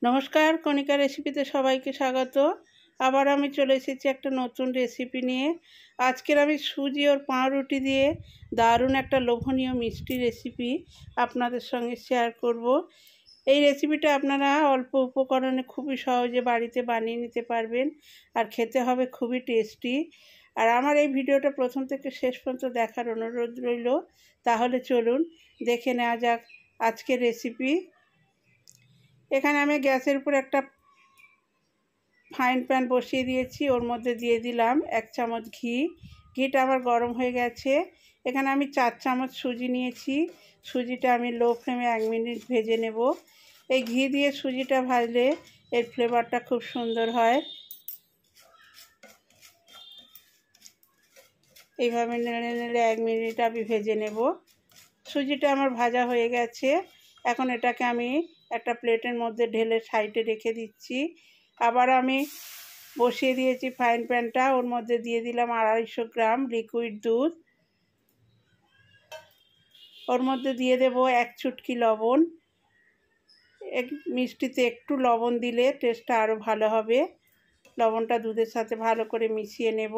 নমস্কার, কণিকা রেসিপিতে সবাইকে স্বাগত। আবার আমি চলে এসেছি একটা নতুন রেসিপি নিয়ে। আজকের আমি সুজি আর পাউরুটি দিয়ে দারুণ একটা লোভনীয় মিষ্টি রেসিপি আপনাদের সঙ্গে শেয়ার করব। এই রেসিপিটা আপনারা অল্প উপকরণে খুবই সহজে বাড়িতে বানিয়ে নিতে পারবেন, আর খেতে হবে খুবই টেস্টি। আর আমার এই ভিডিওটা প্রথম থেকে শেষ পর্যন্ত দেখার অনুরোধ রইল। তাহলে চলুন দেখে নেওয়া যাক আজকের রেসিপি। এখানে আমি গ্যাসের উপর একটা ফ্রাইং প্যান বসিয়ে দিয়েছি, ওর মধ্যে দিয়ে দিলাম 1 চামচ ঘি। ঘিটা আমার গরম হয়ে গেছে। এখানে আমি 4 চামচ সুজি নিয়েছি। সুজিটা আমি লো ফ্লেমে 1 মিনিট ভেজে নেব। এই ঘি দিয়ে সুজিটা ভাজলে এর ফ্লেভারটা খুব সুন্দর হয়। এইভাবে নেড়ে নেড়ে 1 মিনিট আমি ভেজে নেব। সুজিটা আমার ভাজা হয়ে গেছে। এখন এটাকে আমি একটা প্লেটের মধ্যে ঢেলে সাইডে রেখে দিচ্ছি। আবার আমি বসিয়ে দিয়েছি ফ্রাইং প্যানটা, ওর মধ্যে দিয়ে দিলাম 250 গ্রাম লিকুইড দুধ। ওর মধ্যে দিয়ে দেব 1 চুটকি লবণ। মিষ্টিতে একটু লবণ দিলে টেস্টটা আরও ভালো হবে। লবণটা দুধের সাথে ভালো করে মিশিয়ে নেব।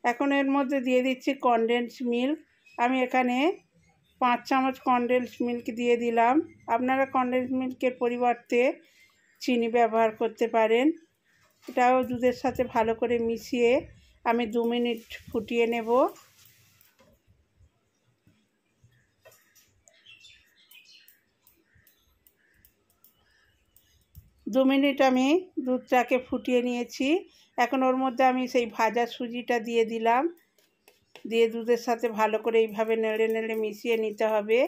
এখন এর মধ্যে দিয়ে দিচ্ছি কনডেন্স মিল্ক। আমি এখানে 5 চামচ কনডেন্স মিল্ক দিয়ে দিলাম। আপনারা কনডেন্স মিল্কের পরিবর্তে চিনি ব্যবহার করতে পারেন। এটাও দুধের সাথে ভালো করে মিশিয়ে আমি 2 মিনিট ফুটিয়ে নেব। দু মিনিট আমি দুধটাকে ফুটিয়ে নিয়েছি। এখন ওর মধ্যে আমি সেই ভাজা সুজিটা দিয়ে দিলাম। দিয়ে দুধের সাথে ভালো করে এইভাবে নেড়ে নেড়ে মিশিয়ে নিতে হবে।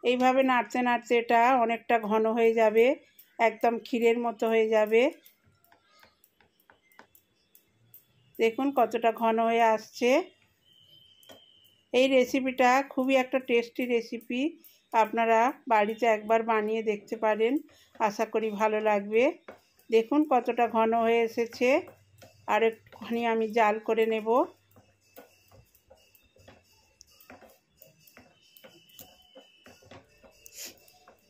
এইভাবে নাড়তে নাড়তে এটা অনেকটা ঘন হয়ে যাবে, একদম ক্ষীরের মতো হয়ে যাবে। দেখুন কতটা ঘন হয়ে আসছে। এই রেসিপিটা খুবই একটা টেস্টি রেসিপি। আপনারা বাড়িতে একবার বানিয়ে দেখতে পারেন, আশা করি ভালো লাগবে। দেখুন কতটা ঘন হয়ে এসেছে। আর একটুখানি আমি জাল করে নেব।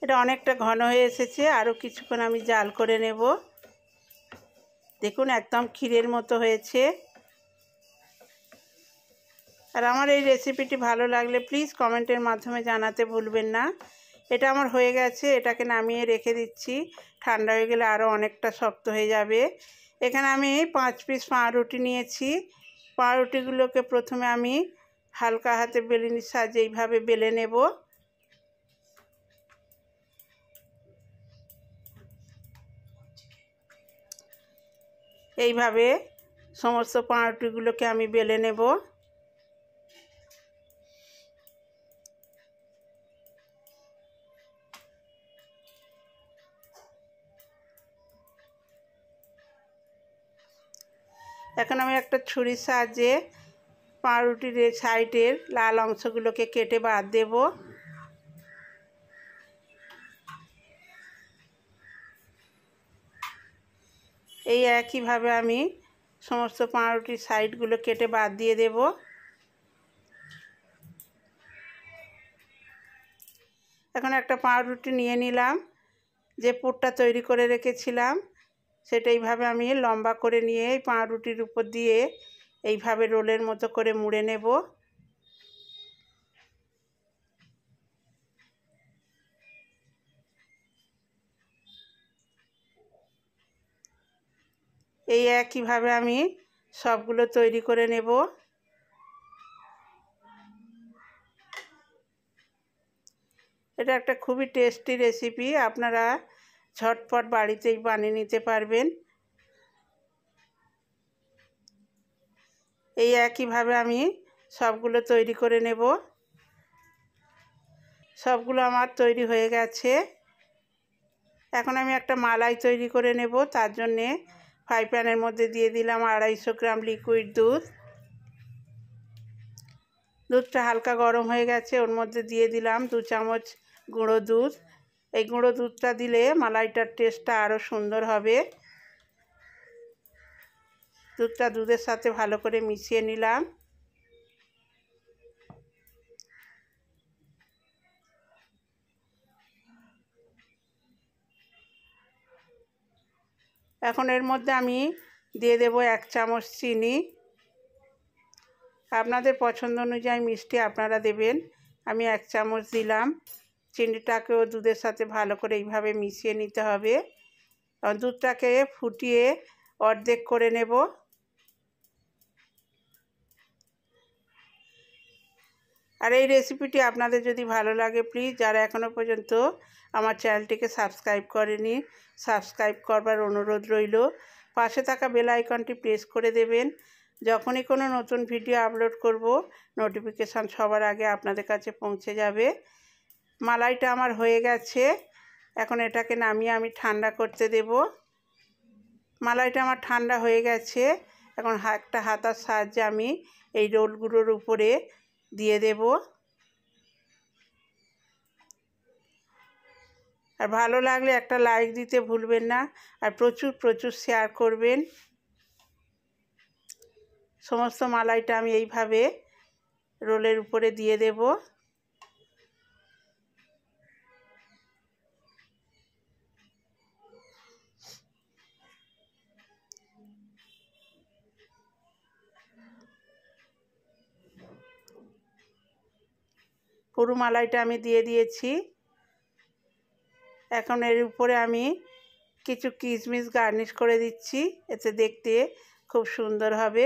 এটা অনেকটা ঘন হয়ে এসেছে, আরও কিছুক্ষণ আমি জাল করে নেব। দেখুন একদম ক্ষীরের মতো হয়েছে। আর আমার এই রেসিপিটি ভালো লাগলে প্লিজ কমেন্টের মাধ্যমে জানাতে ভুলবেন না। এটা আমার হয়ে গেছে, এটাকে নামিয়ে রেখে দিচ্ছি। ঠান্ডা হয়ে গেলে আরও অনেকটা শক্ত হয়ে যাবে। এখানে আমি 5 পিস পাউরুটি নিয়েছি। পাউরুটিগুলোকে প্রথমে আমি হালকা হাতে বেলুনির সাহায্যে এইভাবে বেলে নেব। এইভাবে সমস্ত পাউরুটিগুলোকে আমি বেলে নেব। এখন আমি একটা ছুরির সাহায্যে পাউরুটির সাইডের লাল অংশগুলোকে কেটে বাদ দেব। এই একইভাবে আমি সমস্ত পাউরুটির সাইডগুলো কেটে বাদ দিয়ে দেব। এখন একটা পাউরুটি নিয়ে নিলাম। যে পুরটা তৈরি করে রেখেছিলাম সেটা এইভাবে আমি লম্বা করে নিয়ে এই পাউরুটির উপর দিয়ে এইভাবে রোলের মতো করে মুড়ে নেব। এই একইভাবে আমি সবগুলো তৈরি করে নেব। এটা একটা খুবই টেস্টি রেসিপি, আপনারা ঝটপট বাড়িতেই বানিয়ে নিতে পারবেন। এই একইভাবে আমি সবগুলো তৈরি করে নেব। সবগুলো আমার তৈরি হয়ে গেছে। এখন আমি একটা মালাই তৈরি করে নেব। তার জন্যে ফ্রাই প্যানের মধ্যে দিয়ে দিলাম 250 গ্রাম লিকুইড দুধ। দুধটা হালকা গরম হয়ে গেছে, ওর মধ্যে দিয়ে দিলাম 2 চামচ গুঁড়ো দুধ। এই গুঁড়ো দুধটা দিলে মালাইটার টেস্টটা আরও সুন্দর হবে। দুধটা দুধের সাথে ভালো করে মিশিয়ে নিলাম। এখন এর মধ্যে আমি দিয়ে দেব 1 চামচ চিনি। আপনাদের পছন্দ অনুযায়ী মিষ্টি আপনারা দেবেন। আমি 1 চামচ দিলাম। চিনিটাকেও দুধের সাথে ভালো করে এইভাবে মিশিয়ে নিতে হবে। দুধটাকে ফুটিয়ে অর্ধেক করে নেব। আর এই রেসিপিটি আপনাদের যদি ভালো লাগে প্লিজ যারা এখনও পর্যন্ত আমার চ্যানেলটিকে সাবস্ক্রাইব করেনি সাবস্ক্রাইব করবার অনুরোধ রইল। পাশে থাকা বেল আইকনটি প্রেস করে দেবেন। যখনই কোনো নতুন ভিডিও আপলোড করব নোটিফিকেশান সবার আগে আপনাদের কাছে পৌঁছে যাবে। মালাইটা আমার হয়ে গেছে। এখন এটাকে নামিয়ে আমি ঠান্ডা করতে দেব। মালাইটা আমার ঠান্ডা হয়ে গেছে। এখন একটা হাতার সাহায্যে আমি এই রোলগুলোর উপরে দিয়ে দেব। আর ভালো লাগলে একটা লাইক দিতে ভুলবেন না। আর প্রচুর শেয়ার করবেন। সমস্ত মালাইটা আমি এইভাবে রোলের উপরে দিয়ে দেব। পুরো মালাইটা আমি দিয়ে দিয়েছি। এখন এর উপরে আমি কিছু কিশমিশ গার্নিশ করে দিচ্ছি, এতে দেখতে খুব সুন্দর হবে।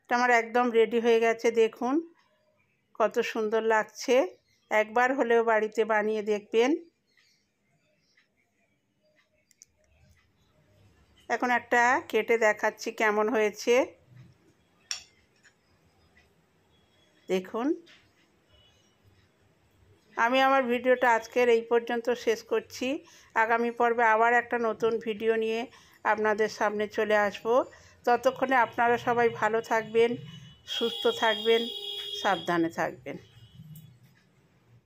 এটা আমার একদম রেডি হয়ে গেছে। দেখুন কত সুন্দর লাগছে। একবার হলেও বাড়িতে বানিয়ে দেখবেন। এখন একটা কেটে দেখাচ্ছি কেমন হয়েছে। দেখুন আমি আমার ভিডিওটা আজকের এই পর্যন্ত শেষ করছি। আগামী পর্বে আবার একটা নতুন ভিডিও নিয়ে আপনাদের সামনে চলে আসব। ততক্ষণে আপনারা সবাই ভালো থাকবেন, সুস্থ থাকবেন, সাবধানে থাকবেন।